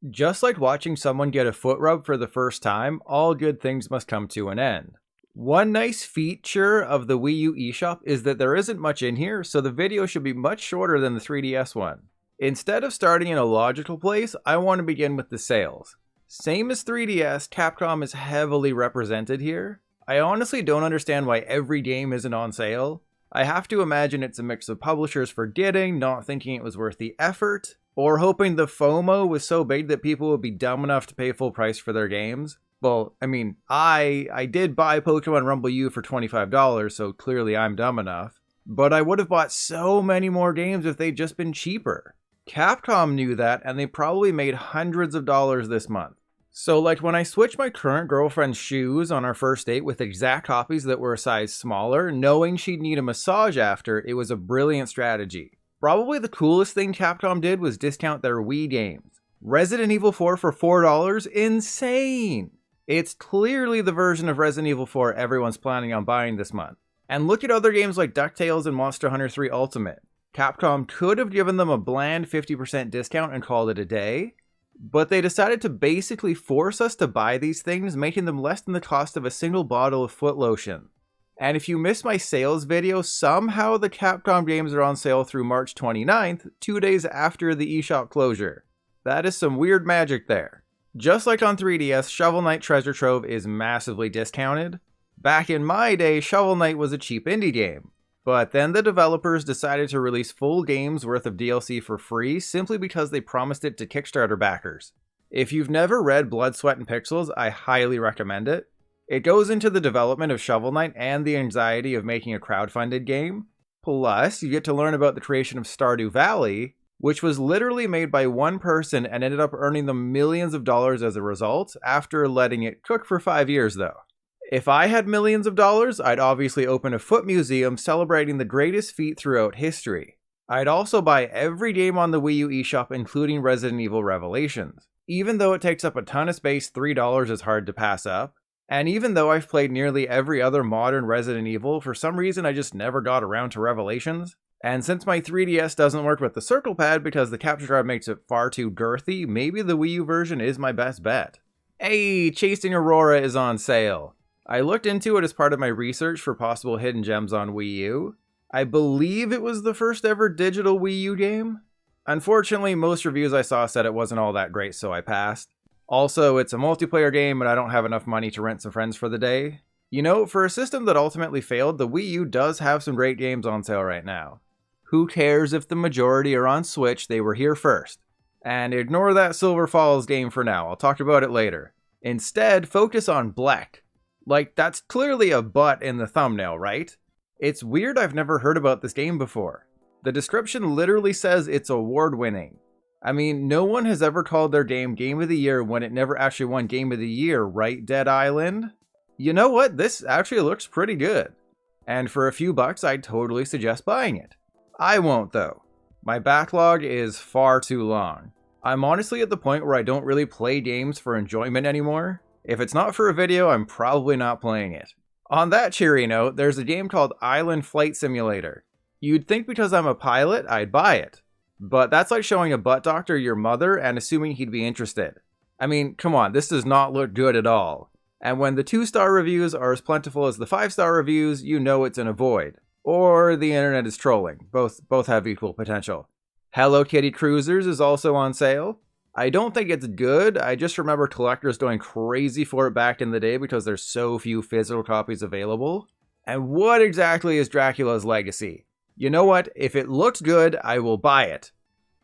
Just like watching someone get a foot rub for the first time, all good things must come to an end. One nice feature of the Wii U eShop is that there isn't much in here, so the video should be much shorter than the 3DS one. Instead of starting in a logical place, I want to begin with the sales. Same as 3DS, Capcom is heavily represented here. I honestly don't understand why every game isn't on sale. I have to imagine it's a mix of publishers forgetting, not thinking it was worth the effort, or hoping the FOMO was so big that people would be dumb enough to pay full price for their games. Well, I mean, I did buy Pokemon Rumble U for $25, so clearly I'm dumb enough. But I would have bought so many more games if they'd just been cheaper. Capcom knew that, and they probably made hundreds of dollars this month. So like when I switched my current girlfriend's shoes on our first date with exact copies that were a size smaller, knowing she'd need a massage after, it was a brilliant strategy. Probably the coolest thing Capcom did was discount their Wii games. Resident Evil 4 for $4? Insane! It's clearly the version of Resident Evil 4 everyone's planning on buying this month. And look at other games like DuckTales and Monster Hunter 3 Ultimate. Capcom could have given them a bland 50% discount and called it a day, but they decided to basically force us to buy these things, making them less than the cost of a single bottle of foot lotion. And if you missed my sales video, somehow the Capcom games are on sale through March 29th, 2 days after the eShop closure. That is some weird magic there. Just like on 3DS, Shovel Knight Treasure Trove is massively discounted. Back in my day, Shovel Knight was a cheap indie game. But then the developers decided to release full games worth of DLC for free simply because they promised it to Kickstarter backers. If you've never read Blood, Sweat, and Pixels, I highly recommend it. It goes into the development of Shovel Knight and the anxiety of making a crowdfunded game. Plus, you get to learn about the creation of Stardew Valley, which was literally made by one person and ended up earning them millions of dollars as a result, after letting it cook for 5 years though. If I had millions of dollars, I'd obviously open a foot museum celebrating the greatest feat throughout history. I'd also buy every game on the Wii U eShop, including Resident Evil Revelations. Even though it takes up a ton of space, $3 is hard to pass up. And even though I've played nearly every other modern Resident Evil, for some reason I just never got around to Revelations. And since my 3DS doesn't work with the circle pad because the capture drive makes it far too girthy, maybe the Wii U version is my best bet. Hey, Chasing Aurora is on sale. I looked into it as part of my research for possible hidden gems on Wii U. I believe it was the first ever digital Wii U game. Unfortunately, most reviews I saw said it wasn't all that great, so I passed. Also, it's a multiplayer game and I don't have enough money to rent some friends for the day. You know, for a system that ultimately failed, the Wii U does have some great games on sale right now. Who cares if the majority are on Switch, they were here first. And ignore that Silver Falls game for now, I'll talk about it later. Instead, focus on Black. Like, that's clearly a butt in the thumbnail, right? It's weird I've never heard about this game before. The description literally says it's award-winning. I mean, no one has ever called their game Game of the Year when it never actually won Game of the Year, right, Dead Island? You know what? This actually looks pretty good. And for a few bucks, I'd totally suggest buying it. I won't, though. My backlog is far too long. I'm honestly at the point where I don't really play games for enjoyment anymore. If it's not for a video, I'm probably not playing it. On that cheery note, there's a game called Island Flight Simulator. You'd think because I'm a pilot, I'd buy it. But that's like showing a butt doctor your mother and assuming he'd be interested. I mean, come on, this does not look good at all. And when the 2-star reviews are as plentiful as the 5-star reviews, you know it's an avoid. Or the internet is trolling. Both have equal potential. Hello Kitty Cruisers is also on sale. I don't think it's good, I just remember collectors going crazy for it back in the day because there's so few physical copies available. And what exactly is Dracula's Legacy? You know what, if it looks good, I will buy it.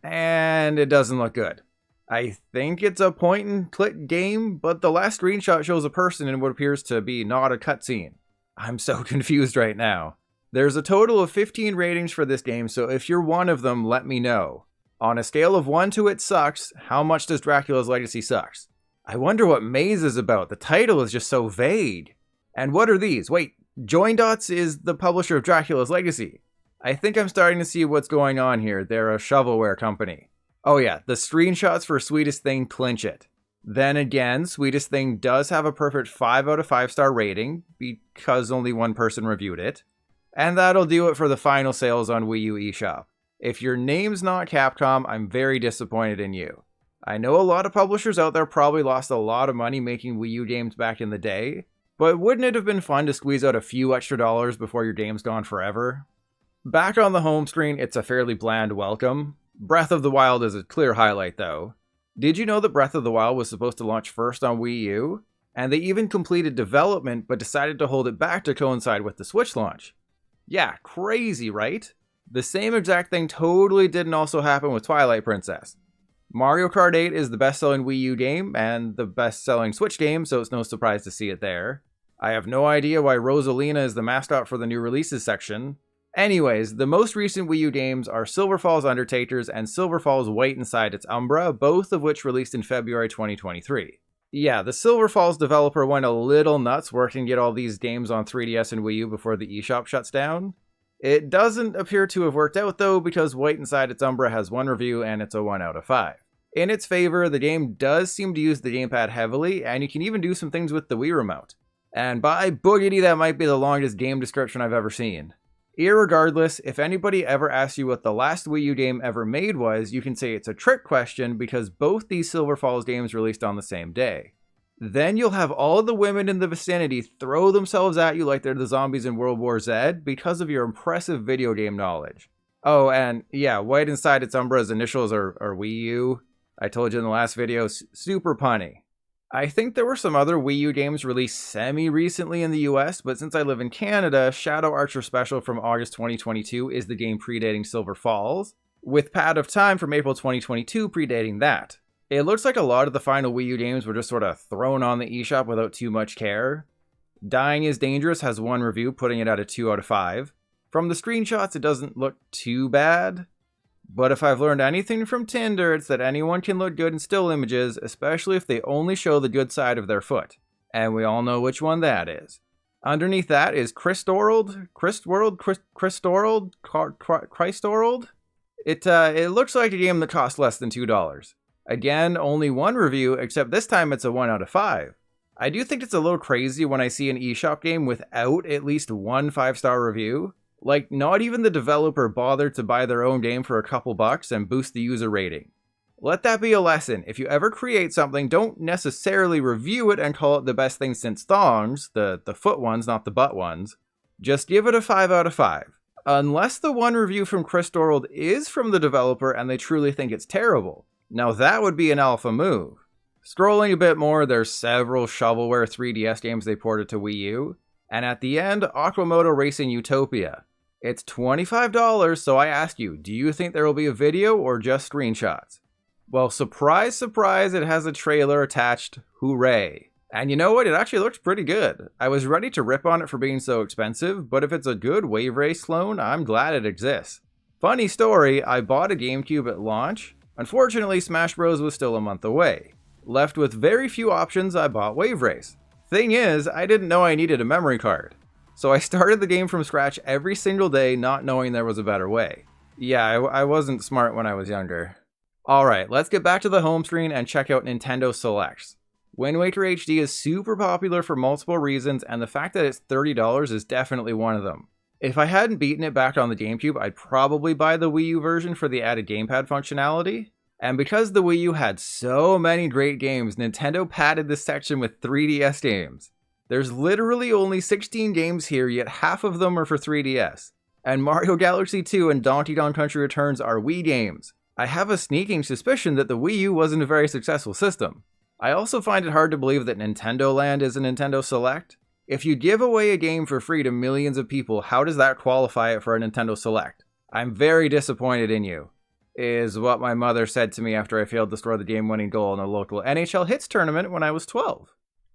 And it doesn't look good. I think it's a point and click game, but the last screenshot shows a person in what appears to be not a cutscene. I'm so confused right now. There's a total of 15 ratings for this game, so if you're one of them, let me know. On a scale of 1 to it sucks, how much does Dracula's Legacy sucks? I wonder what Maze is about, the title is just so vague. And what are these? Wait, Joindots is the publisher of Dracula's Legacy. I think I'm starting to see what's going on here, they're a shovelware company. Oh yeah, the screenshots for Sweetest Thing clinch it. Then again, Sweetest Thing does have a perfect 5 out of 5 star rating, because only one person reviewed it. And that'll do it for the final sales on Wii U eShop. If your name's not Capcom, I'm very disappointed in you. I know a lot of publishers out there probably lost a lot of money making Wii U games back in the day, but wouldn't it have been fun to squeeze out a few extra dollars before your game's gone forever? Back on the home screen, it's a fairly bland welcome. Breath of the Wild is a clear highlight though. Did you know that Breath of the Wild was supposed to launch first on Wii U? And they even completed development but decided to hold it back to coincide with the Switch launch. Yeah, crazy, right? The same exact thing totally didn't also happen with Twilight Princess. Mario Kart 8 is the best-selling Wii U game and the best-selling Switch game, so it's no surprise to see it there. I have no idea why Rosalina is the mascot for the new releases section. Anyways, the most recent Wii U games are Silver Falls Undertakers and Silver Falls White Inside Its Umbra, both of which released in February 2023. Yeah, the Silver Falls developer went a little nuts working to get all these games on 3DS and Wii U before the eShop shuts down. It doesn't appear to have worked out though, because White Inside Its Umbra has 1 review and it's a 1 out of 5. In its favor, the game does seem to use the gamepad heavily, and you can even do some things with the Wii remote. And by boogity, that might be the longest game description I've ever seen. Irregardless, if anybody ever asks you what the last Wii U game ever made was, you can say it's a trick question because both these Silver Falls games released on the same day. Then you'll have all the women in the vicinity throw themselves at you like they're the zombies in World War Z because of your impressive video game knowledge. Oh, and yeah, White Inside Its Umbra's initials are Wii U. I told you in the last video, super punny. I think there were some other Wii U games released semi-recently in the US, but since I live in Canada, Shadow Archer Special from August 2022 is the game predating Silver Falls, with Pad of Time from April 2022 predating that. It looks like a lot of the final Wii U games were just sort of thrown on the eShop without too much care. Dying is Dangerous has 1 review, putting it at a 2 out of 5. From the screenshots, it doesn't look too bad. But if I've learned anything from Tinder, it's that anyone can look good in still images, especially if they only show the good side of their foot. And we all know which one that is. Underneath that is Christorald? It looks like a game that costs less than $2. Again, only 1 review, except this time it's a 1 out of 5. I do think it's a little crazy when I see an eShop game without at least 1 5-star review. Like, not even the developer bothered to buy their own game for a couple bucks and boost the user rating. Let that be a lesson. If you ever create something, don't necessarily review it and call it the best thing since thongs, the foot ones, not the butt ones. Just give it a 5 out of 5. Unless the 1 review from Christorald is from the developer and they truly think it's terrible. Now that would be an alpha move. Scrolling a bit more, there's several shovelware 3DS games they ported to Wii U. And at the end, Aquamoto Racing Utopia. It's $25, so I ask you, do you think there will be a video or just screenshots? Well, surprise, surprise, it has a trailer attached. Hooray. And you know what? It actually looks pretty good. I was ready to rip on it for being so expensive, but if it's a good Wave Race clone, I'm glad it exists. Funny story, I bought a GameCube at launch. Unfortunately, Smash Bros. Was still a month away. Left with very few options, I bought Wave Race. Thing is, I didn't know I needed a memory card. So I started the game from scratch every single day, not knowing there was a better way. Yeah, I wasn't smart when I was younger. Alright, let's get back to the home screen and check out Nintendo Selects. Wind Waker HD is super popular for multiple reasons, and the fact that it's $30 is definitely one of them. If I hadn't beaten it back on the GameCube, I'd probably buy the Wii U version for the added gamepad functionality. And because the Wii U had so many great games, Nintendo padded this section with 3DS games. There's literally only 16 games here, yet half of them are for 3DS. And Mario Galaxy 2 and Donkey Kong Country Returns are Wii games. I have a sneaking suspicion that the Wii U wasn't a very successful system. I also find it hard to believe that Nintendo Land is a Nintendo Select. If you give away a game for free to millions of people, how does that qualify it for a Nintendo Select? I'm very disappointed in you, is what my mother said to me after I failed to score the game-winning goal in a local NHL Hits tournament when I was 12.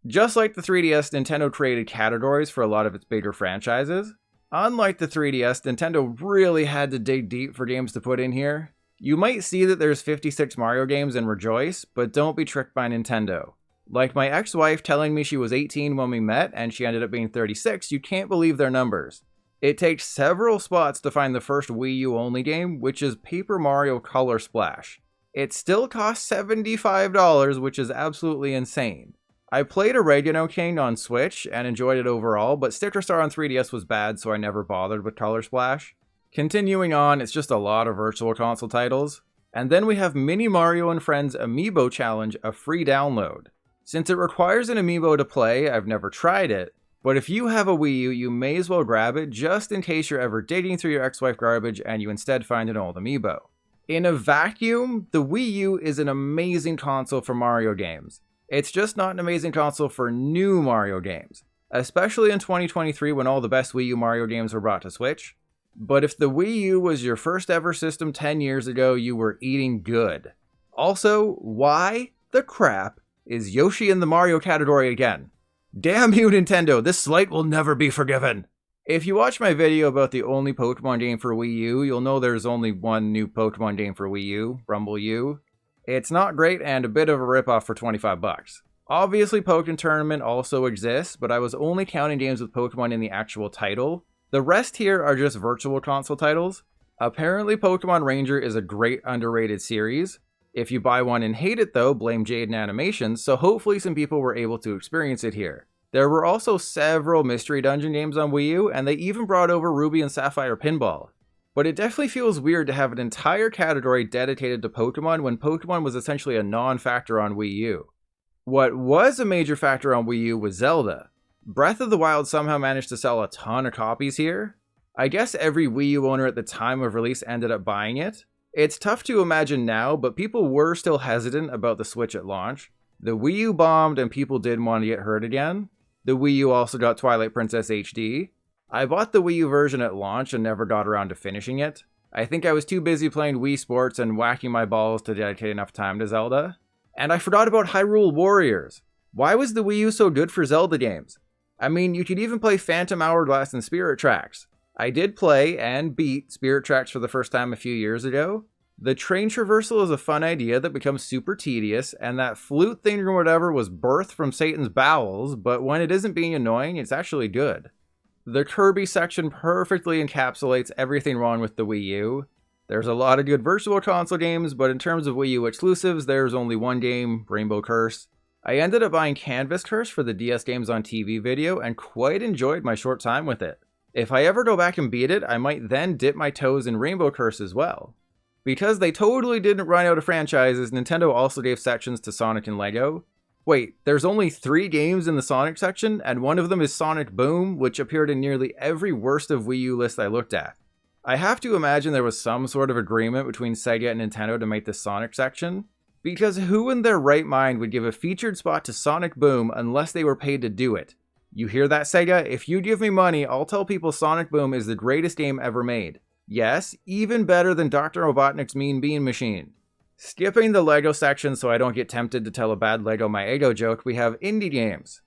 Just like the 3DS, Nintendo created categories for a lot of its bigger franchises. Unlike the 3DS, Nintendo really had to dig deep for games to put in here. You might see that there's 56 Mario games and rejoice, but don't be tricked by Nintendo. Like my ex-wife telling me she was 18 when we met and she ended up being 36, you can't believe their numbers. It takes several spots to find the first Wii U only game, which is Paper Mario Color Splash. It still costs $75, which is absolutely insane. I played Oregano King on Switch and enjoyed it overall, but Sticker Star on 3DS was bad, so I never bothered with Color Splash. Continuing on, it's just a lot of Virtual Console titles. And then we have Mini Mario and Friends Amiibo Challenge, a free download. Since it requires an amiibo to play, I've never tried it, but if you have a Wii U, you may as well grab it just in case you're ever digging through your ex-wife garbage and you instead find an old amiibo. In a vacuum, the Wii U is an amazing console for Mario games. It's just not an amazing console for new Mario games, especially in 2023 when all the best Wii U Mario games were brought to Switch. But if the Wii U was your first ever system 10 years ago, you were eating good. Also, why the crap is Yoshi in the Mario category again? Damn you, Nintendo, this slight will never be forgiven. If you watch my video about the only Pokemon game for Wii U, you'll know there's only one new Pokemon game for Wii U, Rumble U. It's not great and a bit of a ripoff for 25 bucks. Obviously Pokemon Tournament also exists, but I was only counting games with Pokemon in the actual title. The rest here are just virtual console titles. Apparently Pokemon Ranger is a great underrated series. If you buy one and hate it though, blame Jaden Animations, so hopefully some people were able to experience it here. There were also several Mystery Dungeon games on Wii U, and they even brought over Ruby and Sapphire Pinball. But it definitely feels weird to have an entire category dedicated to Pokemon when Pokemon was essentially a non-factor on Wii U. What was a major factor on Wii U was Zelda. Breath of the Wild somehow managed to sell a ton of copies here. I guess every Wii U owner at the time of release ended up buying it. It's tough to imagine now, but people were still hesitant about the Switch at launch. The Wii U bombed and people did want to get hurt again. The Wii U also got Twilight Princess HD. I bought the Wii U version at launch and never got around to finishing it. I think I was too busy playing Wii Sports and whacking my balls to dedicate enough time to Zelda. And I forgot about Hyrule Warriors. Why was the Wii U so good for Zelda games? I mean, you could even play Phantom Hourglass and Spirit Tracks. I did play and beat Spirit Tracks for the first time a few years ago. The train traversal is a fun idea that becomes super tedious, and that flute thing or whatever was birthed from Satan's bowels, but when it isn't being annoying, it's actually good. The Kirby section perfectly encapsulates everything wrong with the Wii U. There's a lot of good virtual console games, but in terms of Wii U exclusives, there's only one game, Rainbow Curse. I ended up buying Canvas Curse for the DS Games on TV video and quite enjoyed my short time with it. If I ever go back and beat it, I might then dip my toes in Rainbow Curse as well. Because they totally didn't run out of franchises, Nintendo also gave sections to Sonic and Lego. Wait, there's only 3 games in the Sonic section, and one of them is Sonic Boom, which appeared in nearly every worst of Wii U list I looked at. I have to imagine there was some sort of agreement between Sega and Nintendo to make this Sonic section, because who in their right mind would give a featured spot to Sonic Boom unless they were paid to do it? You hear that, Sega? If you give me money, I'll tell people Sonic Boom is the greatest game ever made. Yes, even better than Dr. Robotnik's Mean Bean Machine. Skipping the LEGO section so I don't get tempted to tell a bad LEGO My Ego joke, we have indie games.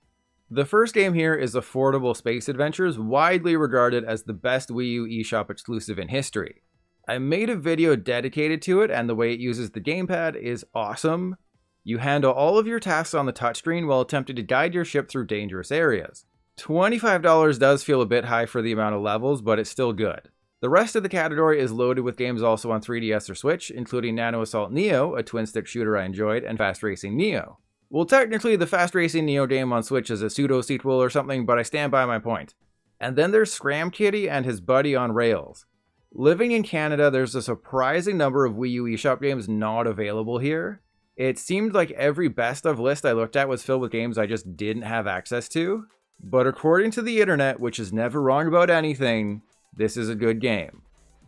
The first game here is Affordable Space Adventures, widely regarded as the best Wii U eShop exclusive in history. I made a video dedicated to it, and the way it uses the gamepad is awesome. You handle all of your tasks on the touchscreen while attempting to guide your ship through dangerous areas. $25 does feel a bit high for the amount of levels, but it's still good. The rest of the category is loaded with games also on 3DS or Switch, including Nano Assault Neo, a twin-stick shooter I enjoyed, and Fast Racing Neo. Well, technically the Fast Racing Neo game on Switch is a pseudo-sequel or something, but I stand by my point. And then there's Scram Kitty and his buddy on rails. Living in Canada, there's a surprising number of Wii U eShop games not available here. It seemed like every best of list I looked at was filled with games I just didn't have access to. But according to the internet, which is never wrong about anything, this is a good game.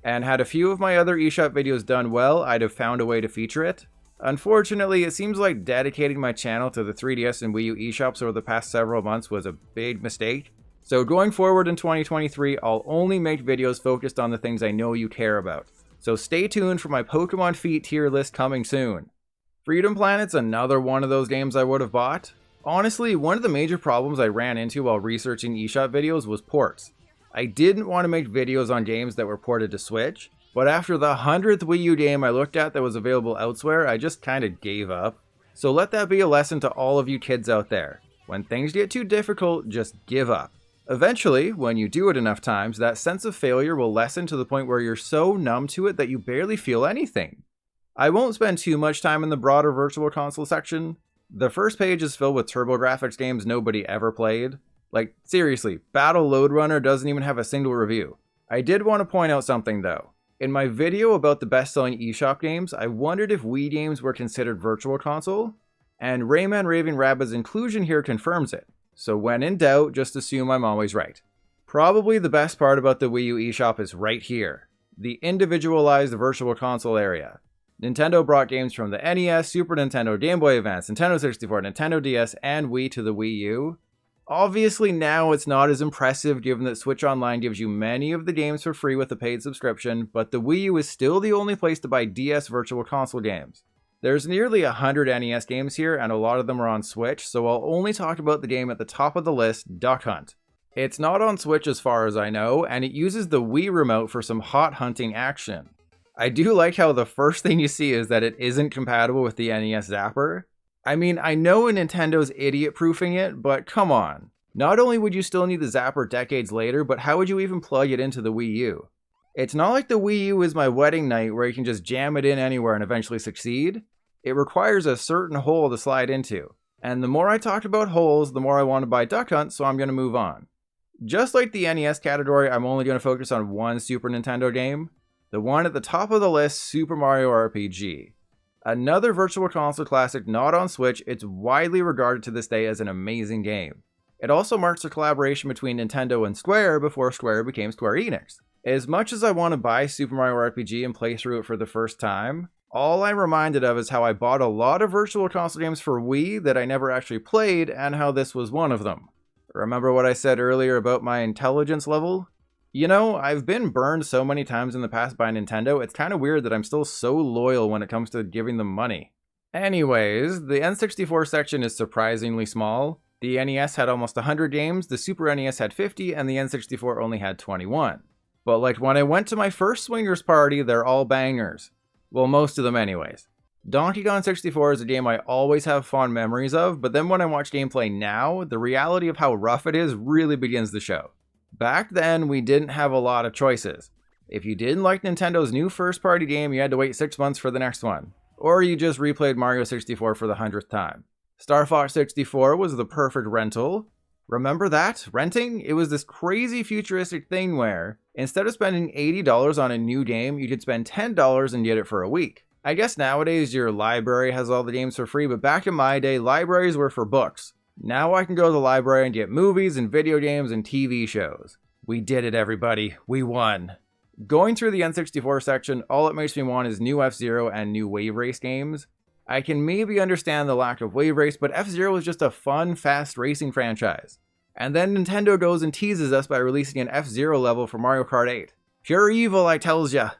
And had a few of my other eShop videos done well, I'd have found a way to feature it. Unfortunately, it seems like dedicating my channel to the 3DS and Wii U eShops over the past several months was a big mistake. So going forward in 2023, I'll only make videos focused on the things I know you care about. So stay tuned for my Pokemon Feet tier list coming soon. Freedom Planet's another one of those games I would have bought. Honestly, one of the major problems I ran into while researching eShop videos was ports. I didn't want to make videos on games that were ported to Switch, but after the 100th Wii U game I looked at that was available elsewhere, I just kinda gave up. So let that be a lesson to all of you kids out there. When things get too difficult, just give up. Eventually, when you do it enough times, that sense of failure will lessen to the point where you're so numb to it that you barely feel anything. I won't spend too much time in the broader Virtual Console section. The first page is filled with TurboGrafx games nobody ever played. Like, seriously, Battle Load Runner doesn't even have a single review. I did want to point out something though. In my video about the best-selling eShop games, I wondered if Wii games were considered virtual console, and Rayman Raving Rabbids' inclusion here confirms it. So when in doubt, just assume I'm always right. Probably the best part about the Wii U eShop is right here, the individualized virtual console area. Nintendo brought games from the NES, Super Nintendo, Game Boy Advance, Nintendo 64, Nintendo DS, and Wii to the Wii U. Obviously now it's not as impressive given that Switch Online gives you many of the games for free with a paid subscription, but the Wii U is still the only place to buy DS Virtual Console games. There's nearly 100 NES games here, and a lot of them are on Switch, so I'll only talk about the game at the top of the list, Duck Hunt. It's not on Switch as far as I know, and it uses the Wii remote for some hot hunting action. I do like how the first thing you see is that it isn't compatible with the NES Zapper. I mean, I know Nintendo's idiot-proofing it, but come on. Not only would you still need the Zapper decades later, but how would you even plug it into the Wii U? It's not like the Wii U is my wedding night where you can just jam it in anywhere and eventually succeed. It requires a certain hole to slide into. And the more I talked about holes, the more I want to buy Duck Hunt, so I'm going to move on. Just like the NES category, I'm only going to focus on one Super Nintendo game. The one at the top of the list, Super Mario RPG. Another Virtual Console classic not on Switch, it's widely regarded to this day as an amazing game. It also marks a collaboration between Nintendo and Square before Square became Square Enix. As much as I want to buy Super Mario RPG and play through it for the first time, all I'm reminded of is how I bought a lot of Virtual Console games for Wii that I never actually played and how this was one of them. Remember what I said earlier about my intelligence level? You know, I've been burned so many times in the past by Nintendo, it's kind of weird that I'm still so loyal when it comes to giving them money. Anyways, the N64 section is surprisingly small. The NES had almost 100 games, the Super NES had 50, and the N64 only had 21. But like when I went to my first swingers party, they're all bangers. Well, most of them anyways. Donkey Kong 64 is a game I always have fond memories of, but then when I watch gameplay now, the reality of how rough it is really begins to show. Back then, we didn't have a lot of choices. If you didn't like Nintendo's new first-party game, you had to wait 6 months for the next one. Or you just replayed Mario 64 for the 100th time. Star Fox 64 was the perfect rental. Remember that? Renting? It was this crazy futuristic thing where, instead of spending $80 on a new game, you could spend $10 and get it for a week. I guess nowadays your library has all the games for free, but back in my day, libraries were for books. Now I can go to the library and get movies and video games and TV shows. We did it, everybody. We won. Going through the N64 section, all it makes me want is new F-Zero and new Wave Race games. I can maybe understand the lack of Wave Race, but F-Zero is just a fun, fast racing franchise. And then Nintendo goes and teases us by releasing an F-Zero level for Mario Kart 8. Pure evil, I tells ya.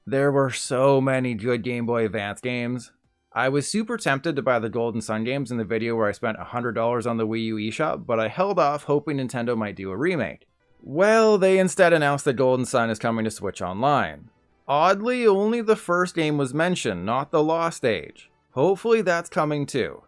There were so many good Game Boy Advance games. I was super tempted to buy the Golden Sun games in the video where I spent $100 on the Wii U eShop, but I held off hoping Nintendo might do a remake. Well, they instead announced that Golden Sun is coming to Switch Online. Oddly, only the first game was mentioned, not the Lost Age. Hopefully that's coming too.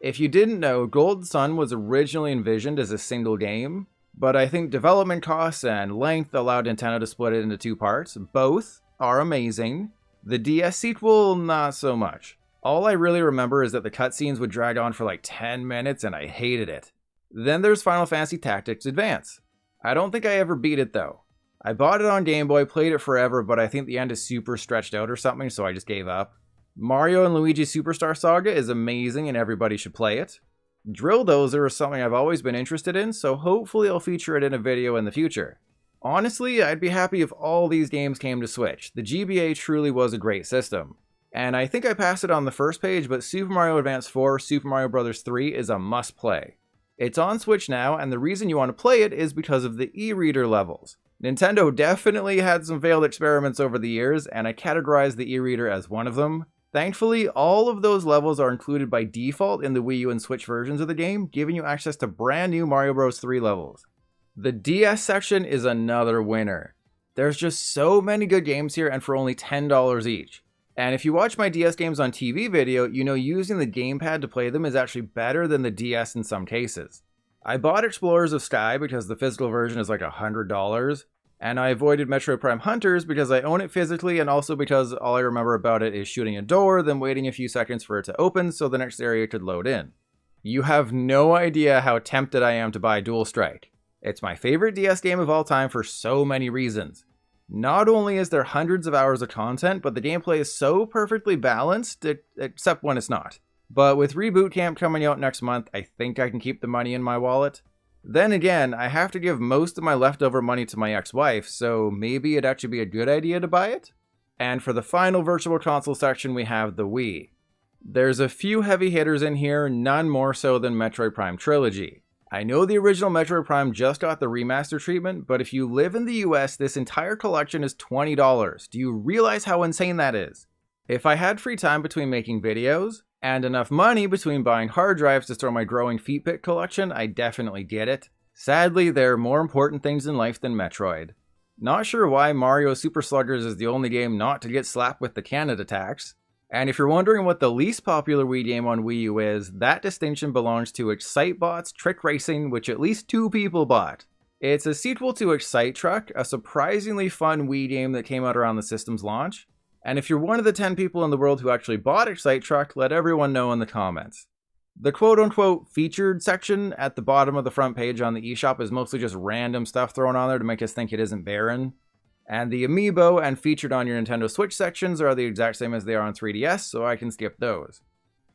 If you didn't know, Golden Sun was originally envisioned as a single game, but I think development costs and length allowed Nintendo to split it into 2 parts. Both are amazing. The DS sequel, not so much. All I really remember is that the cutscenes would drag on for like 10 minutes and I hated it. Then there's Final Fantasy Tactics Advance. I don't think I ever beat it though. I bought it on Game Boy, played it forever, but I think the end is super stretched out or something, so I just gave up. Mario and Luigi Superstar Saga is amazing and everybody should play it. Drill Dozer is something I've always been interested in, so hopefully I'll feature it in a video in the future. Honestly, I'd be happy if all these games came to Switch. The GBA truly was a great system. And I think I passed it on the first page, but Super Mario Advance 4 Super Mario Bros. 3 is a must-play. It's on Switch now, and the reason you want to play it is because of the e-reader levels. Nintendo definitely had some failed experiments over the years, and I categorized the e-reader as one of them. Thankfully, all of those levels are included by default in the Wii U and Switch versions of the game, giving you access to brand new Mario Bros. 3 levels. The DS section is another winner. There's just so many good games here, and for only $10 each. And if you watch my DS games on TV video, you know using the gamepad to play them is actually better than the DS in some cases. I bought Explorers of Sky because the physical version is like $100, and I avoided Metroid Prime Hunters because I own it physically and also because all I remember about it is shooting a door, then waiting a few seconds for it to open so the next area could load in. You have no idea how tempted I am to buy Dual Strike. It's my favorite DS game of all time for so many reasons. Not only is there hundreds of hours of content, but the gameplay is so perfectly balanced, except when it's not. But with Reboot Camp coming out next month, I think I can keep the money in my wallet. Then again, I have to give most of my leftover money to my ex-wife, so maybe it'd actually be a good idea to buy it? And for the final virtual console section, we have the Wii. There's a few heavy hitters in here, none more so than Metroid Prime Trilogy. I know the original Metroid Prime just got the remaster treatment, but if you live in the US, this entire collection is $20. Do you realize how insane that is? If I had free time between making videos, and enough money between buying hard drives to store my growing feet pic collection, I definitely get it. Sadly, there are more important things in life than Metroid. Not sure why Mario Super Sluggers is the only game not to get slapped with the Canada tax. And if you're wondering what the least popular Wii game on Wii U is, that distinction belongs to Excitebot's Trick Racing, which at least 2 people bought. It's a sequel to Excite Truck, a surprisingly fun Wii game that came out around the system's launch. And if you're one of the 10 people in the world who actually bought Excite Truck, let everyone know in the comments. The quote-unquote featured section at the bottom of the front page on the eShop is mostly just random stuff thrown on there to make us think it isn't barren. And the Amiibo and featured on your Nintendo Switch sections are the exact same as they are on 3DS, so I can skip those.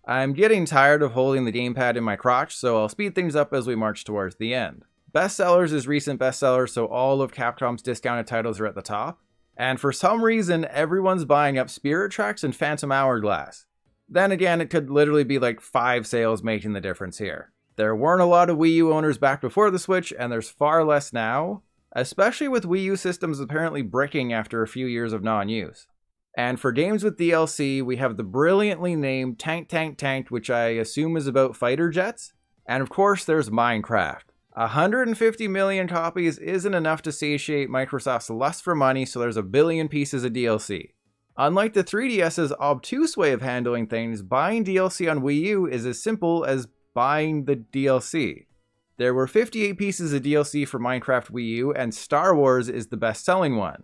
I'm getting tired of holding the gamepad in my crotch, so I'll speed things up as we march towards the end. Bestsellers is recent bestsellers, so all of Capcom's discounted titles are at the top. And for some reason, everyone's buying up Spirit Tracks and Phantom Hourglass. Then again, it could literally be like 5 sales making the difference here. There weren't a lot of Wii U owners back before the Switch, and there's far less now. Especially with Wii U systems apparently bricking after a few years of non-use. And for games with DLC, we have the brilliantly named Tank Tank Tanked, which I assume is about fighter jets. And of course, there's Minecraft. 150 million copies isn't enough to satiate Microsoft's lust for money, so there's a billion pieces of DLC. Unlike the 3DS's obtuse way of handling things, buying DLC on Wii U is as simple as buying the DLC. There were 58 pieces of DLC for Minecraft Wii U, and Star Wars is the best-selling one.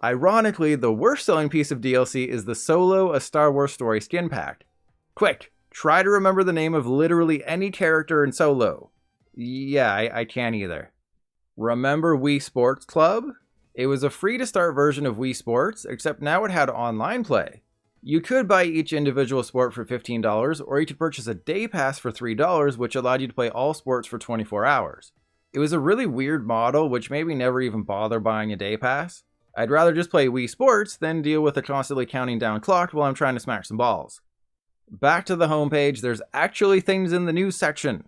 Ironically, the worst-selling piece of DLC is the Solo: A Star Wars Story skin pack. Quick, try to remember the name of literally any character in Solo. Yeah, I can't either. Remember Wii Sports Club? It was a free-to-start version of Wii Sports, except now it had online play. You could buy each individual sport for $15, or you could purchase a day pass for $3, which allowed you to play all sports for 24 hours. It was a really weird model, which made me never even bother buying a day pass. I'd rather just play Wii Sports than deal with a constantly counting down clock while I'm trying to smack some balls. Back to the homepage, there's actually things in the news section.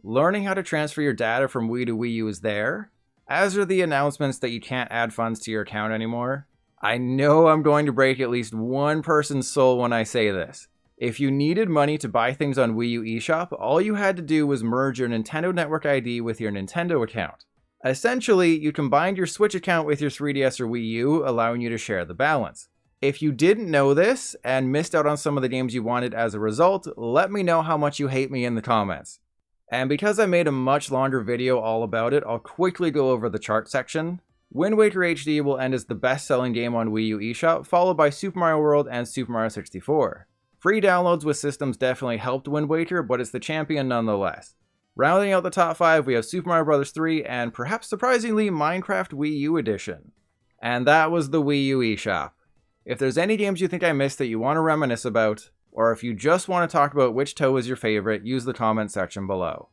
Learning how to transfer your data from Wii to Wii U is there, as are the announcements that you can't add funds to your account anymore. I know I'm going to break at least one person's soul when I say this. If you needed money to buy things on Wii U eShop, all you had to do was merge your Nintendo Network ID with your Nintendo account. Essentially, you combined your Switch account with your 3DS or Wii U, allowing you to share the balance. If you didn't know this, and missed out on some of the games you wanted as a result, let me know how much you hate me in the comments. And because I made a much longer video all about it, I'll quickly go over the chart section. Wind Waker HD will end as the best-selling game on Wii U eShop, followed by Super Mario World and Super Mario 64. Free downloads with systems definitely helped Wind Waker, but it's the champion nonetheless. Rounding out the top 5, we have Super Mario Bros. 3 and, perhaps surprisingly, Minecraft Wii U Edition. And that was the Wii U eShop. If there's any games you think I missed that you want to reminisce about, or if you just want to talk about which toe is your favorite, use the comment section below.